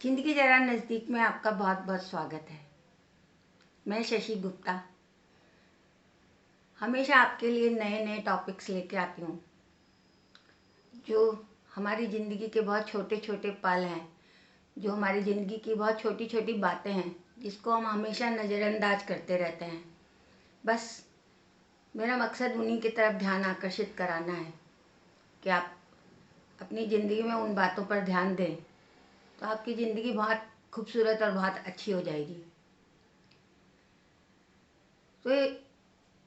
जिंदगी जरा नज़दीक में आपका बहुत बहुत स्वागत है। मैं शशि गुप्ता हमेशा आपके लिए नए नए टॉपिक्स लेके आती हूँ, जो हमारी ज़िंदगी के बहुत छोटे छोटे पल हैं, जो हमारी ज़िंदगी की बहुत छोटी छोटी बातें हैं, जिसको हम हमेशा नज़रअंदाज करते रहते हैं। बस मेरा मकसद उन्हीं की तरफ ध्यान आकर्षित कराना है कि आप अपनी ज़िंदगी में उन बातों पर ध्यान दें, तो आपकी ज़िंदगी बहुत खूबसूरत और बहुत अच्छी हो जाएगी। तो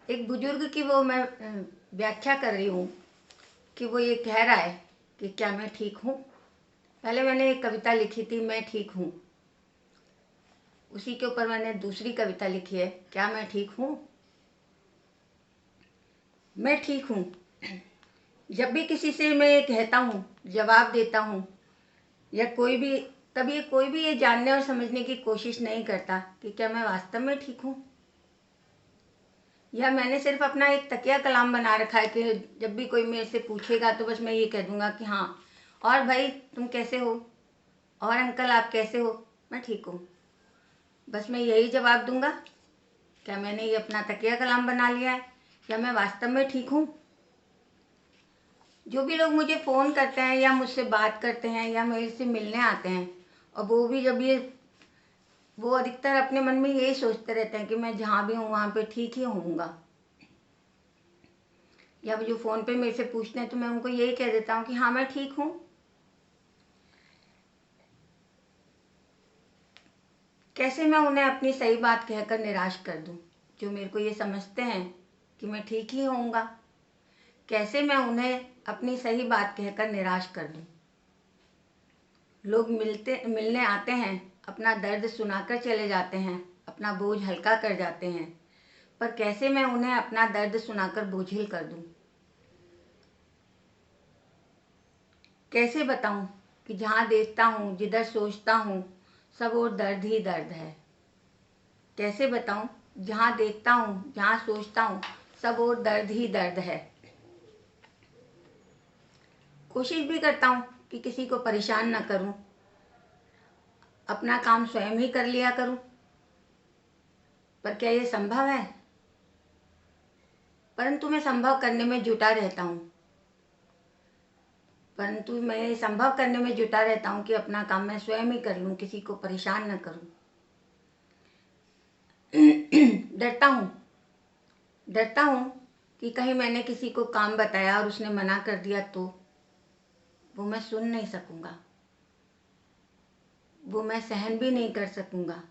एक बुजुर्ग की वो मैं व्याख्या कर रही हूँ कि वो ये कह रहा है कि क्या मैं ठीक हूँ। पहले मैंने एक कविता लिखी थी, मैं ठीक हूँ। उसी के ऊपर मैंने दूसरी कविता लिखी है, क्या मैं ठीक हूँ। मैं ठीक हूँ। जब भी किसी से मैं ये कहता हूँ, जवाब देता हूँ या कोई भी ये जानने और समझने की कोशिश नहीं करता कि क्या मैं वास्तव में ठीक हूँ, या मैंने सिर्फ अपना एक तकिया कलाम बना रखा है कि जब भी कोई मेरे से पूछेगा तो बस मैं ये कह दूंगा कि हाँ, और भाई तुम कैसे हो, और अंकल आप कैसे हो, मैं ठीक हूँ। बस मैं यही जवाब दूंगा। क्या मैंने ये अपना तकिया कलाम बना लिया है, या मैं वास्तव में ठीक हूँ। जो भी लोग मुझे फ़ोन करते हैं या मुझसे बात करते हैं या मेरे से मिलने आते हैं, और वो अधिकतर अपने मन में यही सोचते रहते हैं कि मैं जहाँ भी हूँ वहाँ पे ठीक ही होऊंगा। या जो फ़ोन पे मेरे से पूछते हैं तो मैं उनको यही कह देता हूँ कि हाँ मैं ठीक हूँ। कैसे मैं उन्हें अपनी सही बात कहकर निराश कर दूँ, जो मेरे को ये समझते हैं कि मैं ठीक ही होऊंगा। कैसे मैं उन्हें अपनी सही बात कहकर निराश कर दूँ। लोग मिलने आते हैं, अपना दर्द सुनाकर चले जाते हैं, अपना बोझ हल्का कर जाते हैं, पर कैसे मैं उन्हें अपना दर्द सुनाकर बोझिल कर दूँ। कैसे बताऊं कि जहाँ देखता हूँ, जिधर सोचता हूँ, सब और दर्द ही दर्द है। कैसे बताऊं, जहाँ देखता हूँ, जहाँ सोचता हूँ, सब और दर्द ही दर्द है। कोशिश भी करता हूँ कि किसी को परेशान न करूं, अपना काम स्वयं ही कर लिया करूं, पर क्या ये संभव है। परंतु मैं संभव करने में जुटा रहता हूँ कि अपना काम मैं स्वयं ही कर लूँ, किसी को परेशान न करूँ। डरता हूँ कि कहीं मैंने किसी को काम बताया और उसने मना कर दिया तो वो मैं सुन नहीं सकूँगा, वो मैं सहन भी नहीं कर सकूँगा,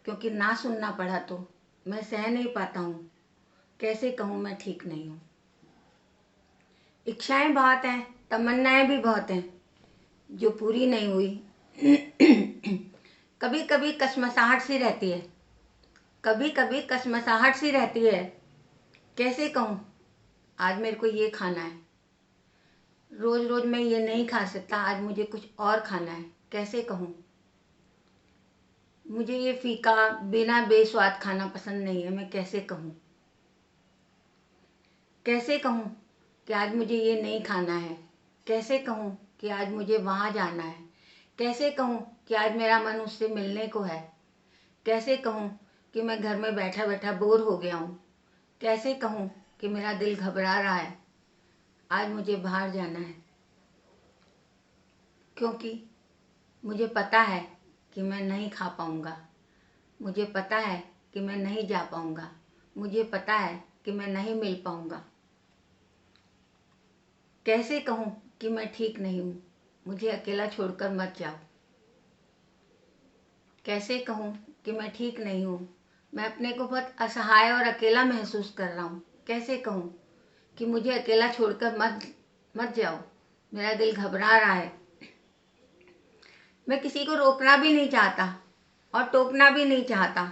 क्योंकि ना सुनना पड़ा तो मैं सह नहीं पाता हूँ। कैसे कहूँ मैं ठीक नहीं हूँ। इच्छाएं बहुत हैं, तमन्नाएं भी बहुत हैं, जो पूरी नहीं हुई। कभी कभी कसमसाहट सी रहती है। कैसे कहूँ आज मेरे को ये खाना है, रोज रोज मैं ये नहीं खा सकता, आज मुझे कुछ और खाना है। कैसे कहूँ मुझे ये फीका बिना बेस्वाद खाना पसंद नहीं है। मैं कैसे कहूँ कि आज मुझे ये नहीं खाना है। कैसे कहूँ कि आज मुझे वहाँ जाना है। कैसे कहूँ कि आज मेरा मन उससे मिलने को है। कैसे कहूँ कि मैं घर में बैठा बैठा बोर हो गया हूँ। कैसे कहूँ कि मेरा दिल घबरा रहा है, आज मुझे बाहर जाना है। क्योंकि मुझे पता है कि मैं नहीं खा पाऊँगा, मुझे पता है कि मैं नहीं जा पाऊँगा, मुझे पता है कि मैं नहीं मिल पाऊँगा। कैसे कहूँ कि मैं ठीक नहीं हूँ, मुझे अकेला छोड़कर मत जाओ। कैसे कहूँ कि मैं ठीक नहीं हूँ, मैं अपने को बहुत असहाय और अकेला महसूस कर रहा हूँ। कैसे कहूँ कि मुझे अकेला छोड़कर मत जाओ, मेरा दिल घबरा रहा है। मैं किसी को रोकना भी नहीं चाहता और टोकना भी नहीं चाहता।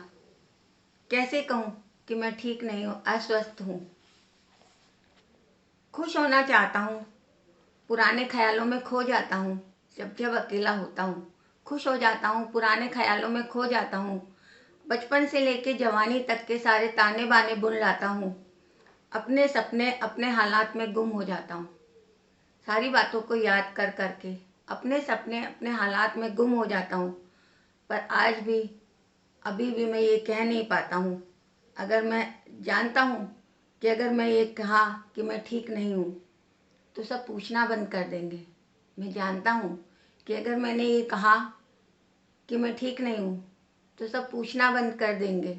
कैसे कहूँ कि मैं ठीक नहीं हूँ, अस्वस्थ हूँ। खुश होना चाहता हूँ, पुराने ख्यालों में खो जाता हूँ। जब जब अकेला होता हूँ खुश हो जाता हूँ, पुराने ख्यालों में खो जाता हूँ। बचपन से लेके जवानी तक के सारे ताने बाने बुन लाता हूँ। अपने सपने अपने हालात में गुम हो जाता हूँ। सारी बातों को याद कर करके अपने सपने अपने हालात में गुम हो जाता हूँ। पर आज भी अभी भी मैं ये कह नहीं पाता हूँ। अगर मैं जानता हूँ कि अगर मैं ये कहा कि मैं ठीक नहीं हूँ तो सब पूछना बंद कर देंगे। मैं जानता हूँ कि अगर मैंने ये कहा कि मैं ठीक नहीं हूँ तो सब पूछना बंद कर देंगे।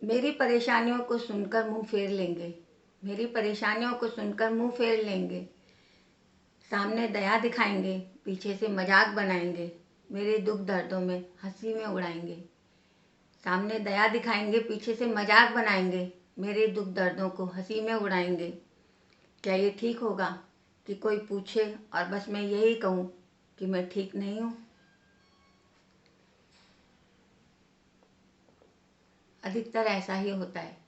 मेरी परेशानियों को सुनकर मुंह फेर लेंगे। मेरी परेशानियों को सुनकर मुंह फेर लेंगे। सामने दया दिखाएंगे, पीछे से मजाक बनाएंगे। मेरे दुख दर्दों में हंसी में उड़ाएंगे। सामने दया दिखाएंगे, पीछे से मजाक बनाएंगे। मेरे दुख दर्दों को हंसी में उड़ाएंगे। क्या ये ठीक होगा कि कोई पूछे और बस मैं यही कहूँ कि मैं ठीक नहीं हूँ? अधिकतर ऐसा ही होता है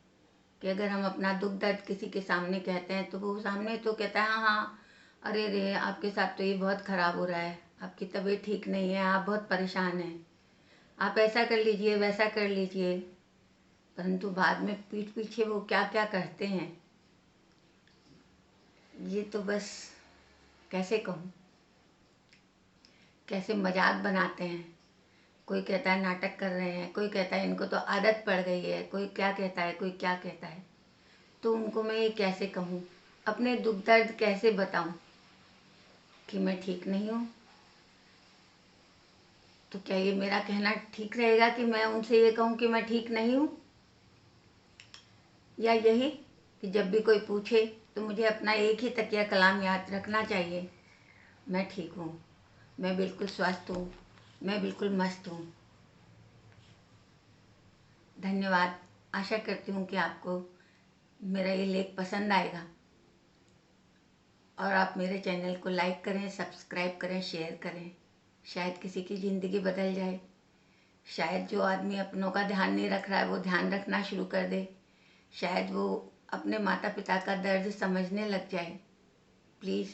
कि अगर हम अपना दुख दर्द किसी के सामने कहते हैं तो वो सामने तो कहता है हाँ हाँ, अरे रे आपके साथ तो ये बहुत ख़राब हो रहा है, आपकी तबीयत ठीक नहीं है, आप बहुत परेशान हैं, आप ऐसा कर लीजिए वैसा कर लीजिए। परंतु बाद में पीठ पीछे वो क्या क्या करते हैं ये तो बस कैसे कहूँ, कैसे मजाक बनाते हैं। कोई कहता है नाटक कर रहे हैं, कोई कहता है इनको तो आदत पड़ गई है, कोई क्या कहता है, कोई क्या कहता है। तो उनको मैं ये कैसे कहूँ, अपने दुख दर्द कैसे बताऊँ कि मैं ठीक नहीं हूँ? तो क्या ये मेरा कहना ठीक रहेगा कि मैं उनसे ये कहूँ कि मैं ठीक नहीं हूँ? या यही कि जब भी कोई पूछे तो मुझे अपना एक ही तकिया कलाम याद रखना चाहिए, मैं ठीक हूँ, मैं बिल्कुल स्वस्थ हूँ, मैं बिल्कुल मस्त हूँ। धन्यवाद। आशा करती हूँ कि आपको मेरा ये लेख पसंद आएगा और आप मेरे चैनल को लाइक करें, सब्सक्राइब करें, शेयर करें। शायद किसी की ज़िंदगी बदल जाए। शायद जो आदमी अपनों का ध्यान नहीं रख रहा है वो ध्यान रखना शुरू कर दे। शायद वो अपने माता पिता का दर्द समझने लग जाए। Please,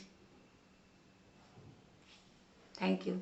thank you.